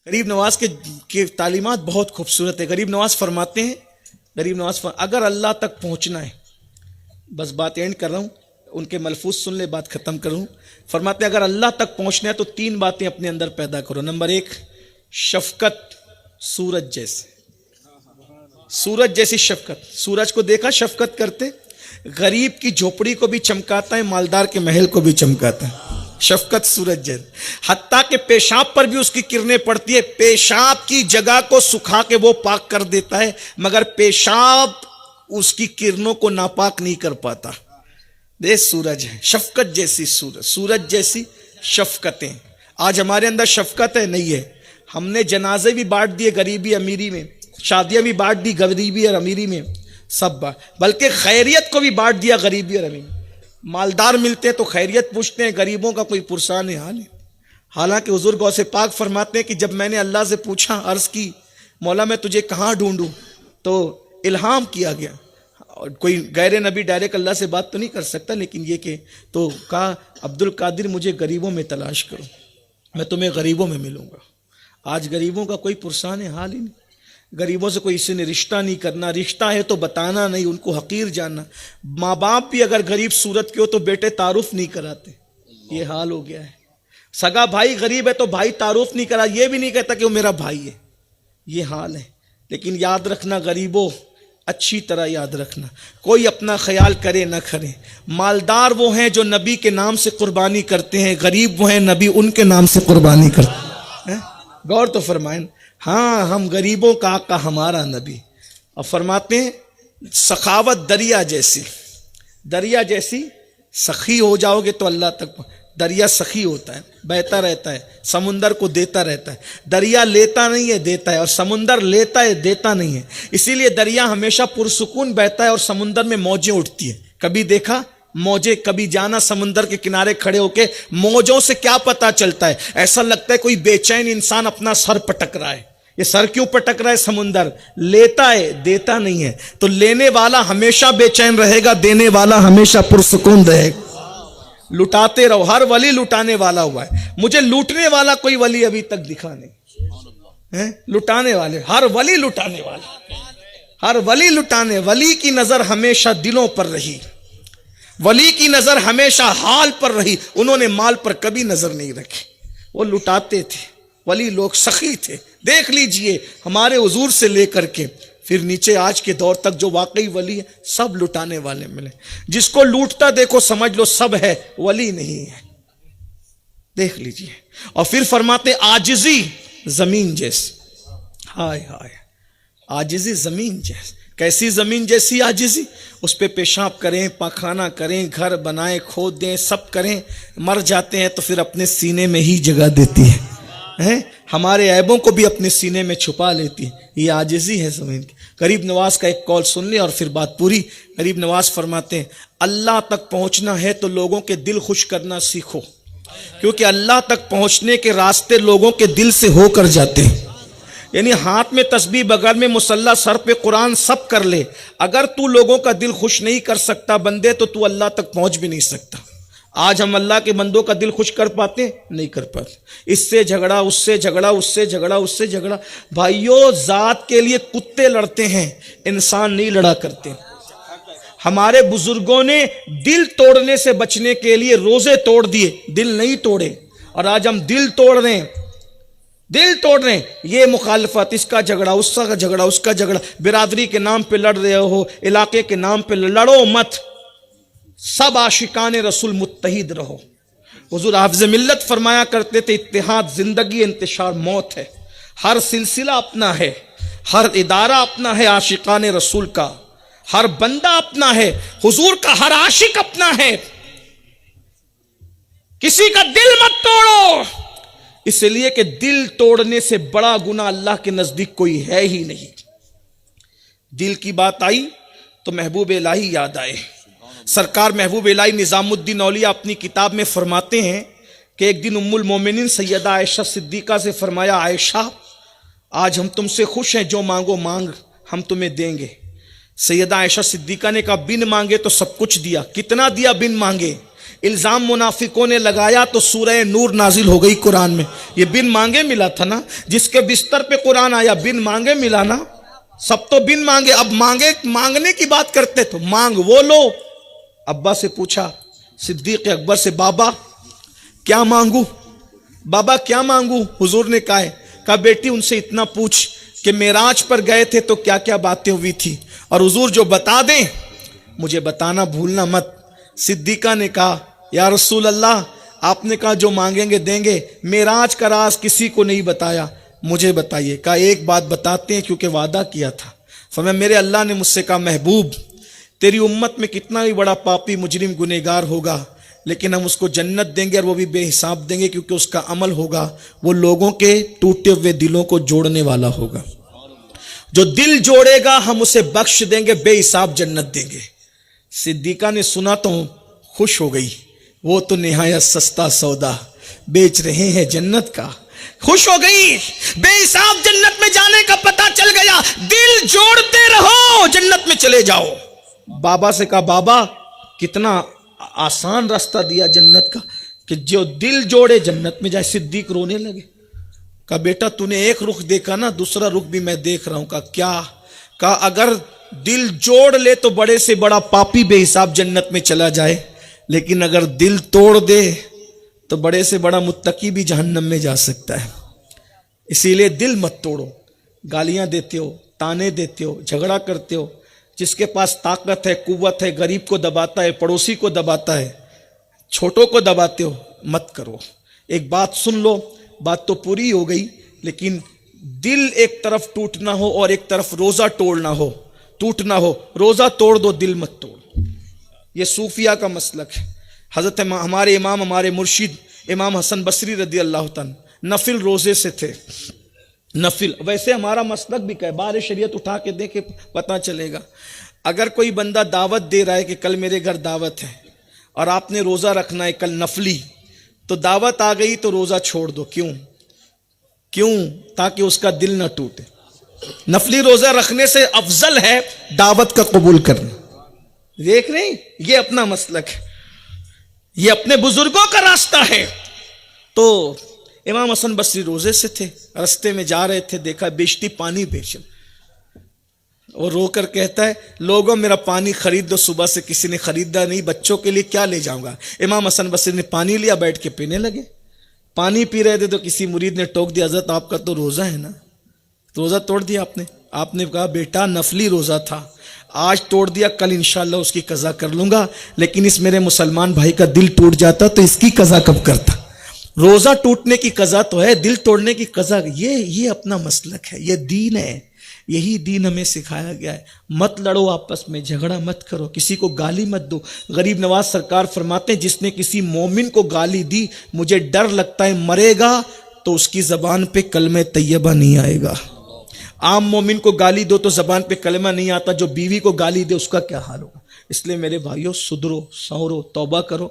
غریب نواز کے تعلیمات بہت خوبصورت ہے. غریب نواز فرماتے ہیں، اگر اللہ تک پہنچنا ہے، بس بات اینڈ کر رہا ہوں، ان کے ملفوظ سن لے، بات ختم کروں. فرماتے ہیں اگر اللہ تک پہنچنا ہے تو 3 باتیں اپنے اندر پیدا کرو. نمبر 1 شفقت، سورج جیسی شفقت. سورج کو دیکھا شفقت کرتے، غریب کی جھوپڑی کو بھی چمکاتا ہے، مالدار کے محل کو بھی چمکاتا ہے. شفقت سورج جیسی. حتیٰ کہ پیشاب پر بھی اس کی کرنیں پڑتی ہے، پیشاب کی جگہ کو سکھا کے وہ پاک کر دیتا ہے، مگر پیشاب اس کی کرنوں کو ناپاک نہیں کر پاتا. یہ سورج ہے، شفقت جیسی سورج جیسی شفقتیں. آج ہمارے اندر شفقت ہے نہیں ہے. ہم نے جنازے بھی بانٹ دیے غریبی امیری میں، شادیاں بھی بانٹ دی غریبی اور امیری میں، سب بلکہ خیریت کو بھی بانٹ دیا غریبی اور امیری میں. مالدار ملتے ہیں تو خیریت پوچھتے ہیں، غریبوں کا کوئی پرسان حال ہے. حالانکہ حضور غوث پاک فرماتے ہیں کہ جب میں نے اللہ سے پوچھا، عرض کی مولا میں تجھے کہاں ڈھونڈوں، تو الہام کیا گیا. کوئی غیر نبی ڈائریکٹ اللہ سے بات تو نہیں کر سکتا، لیکن یہ کہ تو کہا عبد القادر مجھے غریبوں میں تلاش کرو، میں تمہیں غریبوں میں ملوں گا. آج غریبوں کا کوئی پرسان حال ہی نہیں. غریبوں سے کوئی اسی نے رشتہ نہیں کرنا، رشتہ ہے تو بتانا نہیں، ان کو حقیر جاننا. ماں باپ بھی اگر غریب صورت کے ہو تو بیٹے تعارف نہیں کراتے. یہ حال ہو گیا ہے. سگا بھائی غریب ہے تو بھائی تعارف نہیں کرا، یہ بھی نہیں کہتا کہ وہ میرا بھائی ہے. یہ حال ہے. لیکن یاد رکھنا غریبوں، اچھی طرح یاد رکھنا، کوئی اپنا خیال کرے نہ کرے. مالدار وہ ہیں جو نبی کے نام سے قربانی کرتے ہیں، غریب وہ ہیں نبی ان کے نام سے قربانی کرتے ہیں. غور تو فرمائیں. ہاں ہم غریبوں کا آقا ہمارا نبی. اور فرماتے ہیں سخاوت دریا جیسی سخی ہو جاؤ گے تو اللہ تک. دریا سخی ہوتا ہے، بہتا رہتا ہے، سمندر کو دیتا رہتا ہے. دریا لیتا نہیں ہے، دیتا ہے، اور سمندر لیتا ہے، دیتا نہیں ہے. اسی لیے دریا ہمیشہ پرسکون بہتا ہے اور سمندر میں موجیں اٹھتی ہیں. کبھی دیکھا موجیں؟ کبھی جانا سمندر کے کنارے کھڑے ہو کے، موجوں سے کیا پتا چلتا ہے؟ ایسا لگتا ہے کوئی بے چین انسان اپنا سر پٹک رہا ہے. یہ سر کیوں پٹک رہا ہے؟ سمندر لیتا ہے، دیتا نہیں ہے. تو لینے والا ہمیشہ بے چین رہے گا، دینے والا ہمیشہ پرسکون رہے گا. لٹاتے رہو. ہر ولی لٹانے والا ہوا ہے. مجھے لوٹنے والا کوئی ولی ابھی تک دکھا نہیں. لٹانے والے، ہر ولی لٹانے والا، ہر ولی لٹانے. ولی کی نظر ہمیشہ دلوں پر رہی، ولی کی نظر ہمیشہ حال پر رہی. انہوں نے مال پر کبھی نظر نہیں رکھی. وہ لٹاتے تھے. ولی لوگ سخی تھے. دیکھ لیجئے ہمارے حضور سے لے کر کے پھر نیچے آج کے دور تک جو واقعی ولی ہے، سب لٹانے والے ملے. جس کو لوٹتا دیکھو سمجھ لو سب ہے، ولی نہیں ہے. دیکھ لیجئے. اور پھر فرماتے عاجزی زمین جیسی. ہائے ہائے، عاجزی زمین جیسی. کیسی زمین جیسی عاجزی؟ اس پہ پیشاب کریں، پاخانہ کریں، گھر بنائیں، کھود دیں، سب کریں، مر جاتے ہیں تو پھر اپنے سینے میں ہی جگہ دیتی ہے. ہمارے عیبوں کو بھی اپنے سینے میں چھپا لیتی ہے. یہ عاجزی ہے زمین کی. غریب نواز کا ایک قول سن لیں اور پھر بات پوری. غریب نواز فرماتے ہیں اللہ تک پہنچنا ہے تو لوگوں کے دل خوش کرنا سیکھو، کیونکہ اللہ تک پہنچنے کے راستے لوگوں کے دل سے ہو کر جاتے ہیں. یعنی ہاتھ میں تسبیح، بغل میں مصلی، سر پہ قرآن، سب کر لے، اگر تو لوگوں کا دل خوش نہیں کر سکتا بندے، تو اللہ تک پہنچ بھی نہیں سکتا. آج ہم اللہ کے بندوں کا دل خوش کر پاتے؟ نہیں کر پاتے. اس سے جھگڑا، اس سے جھگڑا، اس سے جھگڑا، اس سے جھگڑا. بھائیو ذات کے لیے کتے لڑتے ہیں، انسان نہیں لڑا کرتے. ہمارے بزرگوں نے دل توڑنے سے بچنے کے لیے روزے توڑ دیے، دل نہیں توڑے. اور آج ہم دل توڑ رہے ہیں، دل توڑ رہے ہیں. یہ مخالفت، اس کا جھگڑا، اس کا جھگڑا، اس کا جھگڑا. برادری کے نام پہ لڑ رہے ہو، علاقے کے نام پہ لڑو مت. سب عاشقان رسول متحد رہو. حضور حافظ ملت فرمایا کرتے تھے اتحاد زندگی، انتشار موت ہے. ہر سلسلہ اپنا ہے، ہر ادارہ اپنا ہے عاشقان رسول کا، ہر بندہ اپنا ہے، حضور کا ہر عاشق اپنا ہے. کسی کا دل مت توڑو، اس لیے کہ دل توڑنے سے بڑا گناہ اللہ کے نزدیک کوئی ہے ہی نہیں. دل کی بات آئی تو محبوب الہی یاد آئے. سرکار محبوب الہی نظام الدین اولیاء اپنی کتاب میں فرماتے ہیں کہ ایک دن ام المومنین سیدہ عائشہ صدیقہ سے فرمایا عائشہ آج ہم تم سے خوش ہیں، جو مانگو مانگ ہم تمہیں دیں گے. سیدہ عائشہ صدیقہ نے کہا بن مانگے تو سب کچھ دیا. کتنا دیا بن مانگے؟ الزام منافقوں نے لگایا تو سورہ نور نازل ہو گئی قرآن میں. یہ بن مانگے ملا تھا نا, جس کے بستر پہ قرآن آیا بن مانگے ملا نا. سب تو بن مانگے, اب مانگنے کی بات کرتے تو مانگ وہ لو. ابا سے پوچھا صدیق اکبر سے, بابا کیا مانگوں, بابا کیا مانگوں؟ حضور نے کہا بیٹی ان سے اتنا پوچھ کہ معراج پر گئے تھے تو کیا کیا باتیں ہوئی تھی, اور حضور جو بتا دیں مجھے بتانا بھولنا مت. صدیقہ نے کہا یا رسول اللہ, آپ نے کہا جو مانگیں گے دیں گے, معراج کا راز کسی کو نہیں بتایا, مجھے بتائیے. کہا ایک بات بتاتے ہیں کیونکہ وعدہ کیا تھا. فرمایا میرے اللہ نے مجھ سے کہا محبوب تیری امت میں کتنا بھی بڑا پاپی مجرم گنہگار ہوگا لیکن ہم اس کو جنت دیں گے, اور وہ بھی بے حساب دیں گے, کیونکہ اس کا عمل ہوگا وہ لوگوں کے ٹوٹے ہوئے دلوں کو جوڑنے والا ہوگا. جو دل جوڑے گا ہم اسے بخش دیں گے, بے حساب جنت دیں گے. صدیقہ نے سنا تو خوش ہو گئی, وہ تو نہایت سستا سودا بیچ رہے ہیں جنت کا. خوش ہو گئی, بے حساب جنت میں جانے کا پتہ چل گیا. دل جوڑتے رہو جنت میں چلے جاؤ. بابا سے کہا بابا کتنا آسان راستہ دیا جنت کا کہ جو دل جوڑے جنت میں جائے. صدیق رونے لگے. کہا بیٹا تو نے ایک رخ دیکھا نا, دوسرا رخ بھی میں دیکھ رہا ہوں. کہا کیا؟ کہا اگر دل جوڑ لے تو بڑے سے بڑا پاپی بے حساب جنت میں چلا جائے, لیکن اگر دل توڑ دے تو بڑے سے بڑا متقی بھی جہنم میں جا سکتا ہے. اسی لیے دل مت توڑو. گالیاں دیتے ہو, تانے دیتے ہو, جھگڑا کرتے ہو, جس کے پاس طاقت ہے قوت ہے غریب کو دباتا ہے, پڑوسی کو دباتا ہے, چھوٹوں کو دباتے ہو, مت کرو. ایک بات سن لو, بات تو پوری ہو گئی, لیکن دل ایک طرف ٹوٹنا ہو اور ایک طرف روزہ توڑنا ہو, ٹوٹنا ہو. روزہ توڑ دو, دل مت توڑ. یہ صوفیہ کا مسلک ہے. حضرت ہمارے امام ہمارے مرشد امام حسن بصری رضی اللہ تعالیٰ نفل روزے سے تھے. نفل ویسے ہمارا مسلک بھی کہ بار شریعت اٹھا کے دیکھے پتہ چلے گا. اگر کوئی بندہ دعوت دے رہا ہے کہ کل میرے گھر دعوت ہے اور آپ نے روزہ رکھنا ہے کل نفلی, تو دعوت آ گئی تو روزہ چھوڑ دو. کیوں؟ تاکہ اس کا دل نہ ٹوٹے. نفلی روزہ رکھنے سے افضل ہے دعوت کا قبول کرنا. دیکھ رہے ہیں, یہ اپنا مسلک ہے, یہ اپنے بزرگوں کا راستہ ہے. تو امام حسن بصری روزے سے تھے, رستے میں جا رہے تھے, دیکھا بیچتی پانی بیچ, اور رو کر کہتا ہے لوگوں میرا پانی خرید دو, صبح سے کسی نے خریدا نہیں, بچوں کے لیے کیا لے جاؤں گا. امام حسن بصری نے پانی لیا, بیٹھ کے پینے لگے. پانی پی رہے تھے تو کسی مرید نے ٹوک دیا, حضرت آپ کا تو روزہ ہے نا, روزہ توڑ دیا آپ نے. آپ نے کہا بیٹا نفلی روزہ تھا, آج توڑ دیا, کل انشاءاللہ اس کی قضا کر لوں گا, لیکن اس میرے مسلمان بھائی کا دل ٹوٹ جاتا تو اس کی قضا کب کرتا. روزہ ٹوٹنے کی قضا تو ہے, دل توڑنے کی قضا. یہ اپنا مسلک ہے, یہ دین ہے, یہی دین ہمیں سکھایا گیا ہے. مت لڑو آپس میں, جھگڑا مت کرو, کسی کو گالی مت دو. غریب نواز سرکار فرماتے ہیں جس نے کسی مومن کو گالی دی مجھے ڈر لگتا ہے مرے گا تو اس کی زبان پہ کلمہ طیبہ نہیں آئے گا. عام مومن کو گالی دو تو زبان پہ کلمہ نہیں آتا, جو بیوی کو گالی دے اس کا کیا حال ہوگا. اس لیے میرے بھائیوں سدھرو, سنورو, توبہ کرو,